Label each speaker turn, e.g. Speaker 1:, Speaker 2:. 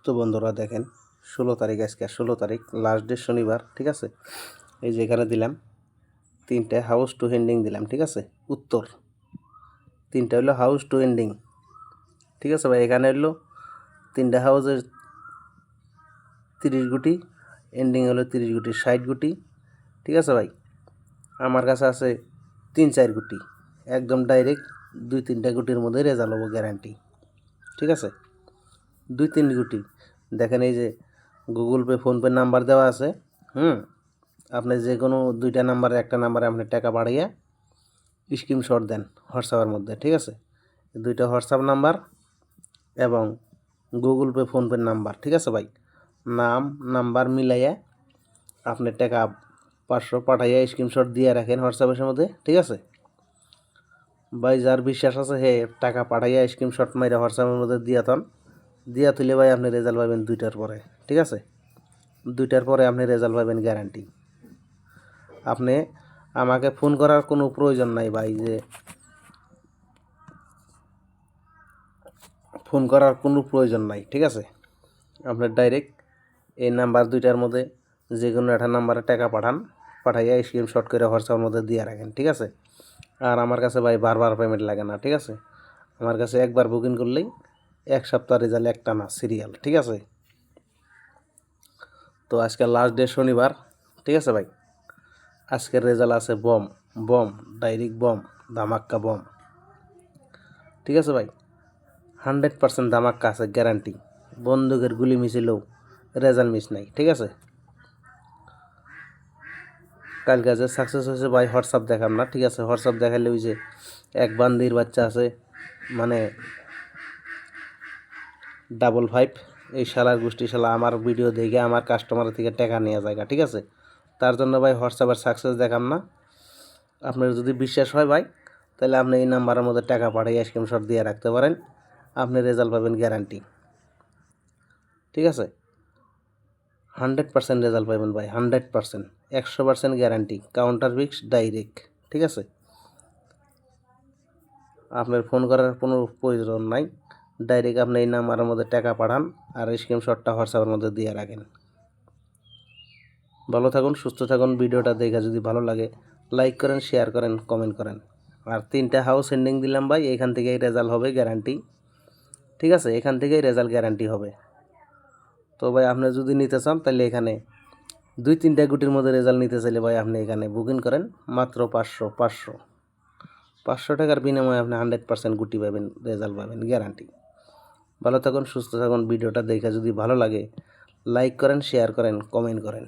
Speaker 1: তো বন্ধুরা দেখেন 16 তারিখ, আজকে 16 তারিখ, লাস্ট ডে শনিবার। ঠিক আছে, এই যে এখানে দিলাম 3টে হাউস টু হেন্ডিং দিলাম। ঠিক আছে, উত্তর 3টা হলো হাউস টু হেন্ডিং। ঠিক আছে ভাই, এখানে হলো 3টা হাউসের 30 গুটি, এন্ডিং হলো 30 গুটি, 60 গুটি। ঠিক আছে ভাই, আমার কাছে আছে 3-4 গুটি, একদম ডাইরেক্ট 2-3টা গুটির মধ্যে রেজাল্ট হবো গ্যারান্টি। ঠিক আছে, 2-3 গুটি দেখেন, এই যে গুগল পে ফোনপে নাম্বার দেওয়া আছে। আপনি যে কোনো 2টা নাম্বারে, একটা নাম্বারে আপনি টাকা পাঠিয়ে স্ক্রিনশট দেন হোয়াটসঅ্যাপের মধ্যে। ঠিক আছে, 2টা হোয়াটসঅ্যাপ নাম্বার এবং গুগল পে ফোনপে নাম্বার। ঠিক আছে ভাই, নাম নাম্বার মিলাইয়া আপনি টাকা 500 পাঠাইয়া স্ক্রিনশট দিয়ে রাখেন হোয়াটসঅ্যাপের মধ্যে। ঠিক আছে ভাই, যার বিশ্বাস আছে হে টাকা পাঠাইয়া স্ক্রিনশট মাইরা হোয়াটসঅ্যাপের মধ্যে দিয়া তুলে ভাই আপনি রেজাল্ট পাবেন 2টার পরে। ঠিক আছে, 2টার পরে আপনি রেজাল্ট পাবেন গ্যারান্টি। আপনি আমাকে ফোন করার কোনো প্রয়োজন নাই ভাই, যে ফোন করার কোনো প্রয়োজন নাই। ঠিক আছে, আপনি ডাইরেক্ট এই নাম্বার 2টার মধ্যে যে কোনো একটা নাম্বারে টাকা পাঠাইয়া স্ক্রিনশট করে হোয়াটসঅ্যাপের মধ্যে দিয়ে রাখেন। ঠিক আছে, আর আমার কাছে ভাই বারবার পেমেন্ট লাগে না। ঠিক আছে, আমার কাছে একবার বুকিং করলেই 1 সপ্তাহ রেজাল্ট একটা না সিরিয়াল। ঠিক আছে, তো আজকে লাস্ট ডে শনিবার। ঠিক আছে ভাই, আজকের রেজাল্ট আছে বম বম, ডাইরেক্ট বম, ধামাক্কা বম। ঠিক আছে ভাই, 100% ধামাক্কা আছে গ্যারান্টি। বন্দুকের গুলি মিছিলেও রেজাল্ট মিস নাই। ঠিক আছে, কালকে যে সাকসেস হয়েছে ভাই হোয়াটসঅ্যাপ দেখাম না। ঠিক আছে, হোয়াটসঅ্যাপ দেখালে ওই যে এক বান্দির বাচ্চা আছে, মানে 55, এই শালার গোষ্ঠী শালা আমার ভিডিও দেখে আমার কাস্টমারের থেকে টাকা নিয়ে যায়। ঠিক আছে, তার জন্য ভাই হোয়াটসঅ্যাপের সাকসেস দেখাম না। আপনার যদি বিশ্বাস হয় ভাই, তাহলে আপনি এই নাম্বারের মধ্যে টাকা পাঠিয়ে স্ক্রিনশট দিয়ে রাখতে পারেন, আপনি রেজাল্ট পাবেন গ্যারান্টি। ঠিক আছে, 100% রেজাল্ট পাবেন ভাই, 100%, 100% গ্যারান্টি, কাউন্টার ফিক্স ডাইরেক্ট। ঠিক আছে, আপনার ফোন করার কোনো প্রয়োজন নাই, ডাইরেক্ট আপনি এই নাম্বারের মধ্যে টাকা পাঠান আর স্ক্রিনশটটা হোয়াটসঅ্যাপের মধ্যে দিয়ে রাখেন। ভালো থাকুন, সুস্থ থাকুন। ভিডিওটা দেখে যদি ভালো লাগে লাইক করেন, শেয়ার করেন, কমেন্ট করেন। আর 3টা হাউস এন্ডিং দিলাম ভাই, এখান থেকেই রেজাল্ট হবে গ্যারান্টি। ঠিক আছে, এখান থেকেই রেজাল্ট গ্যারান্টি হবে। তো ভাই আপনি যদি নিতে চান তাহলে এখানে 2-3টা গুটির মধ্যে রেজাল্ট নিতে চাইলে ভাই আপনি এখানে বুকিং করেন, মাত্র 500 টাকার বিনিময়ে আপনি 100% গুটি পাবেন, রেজাল্ট পাবেন গ্যারান্টি। ভালো থাকুন, সুস্থ থাকুন। ভিডিওটা দেখে যদি ভালো লাগে লাইক করেন, শেয়ার করেন, কমেন্ট করেন।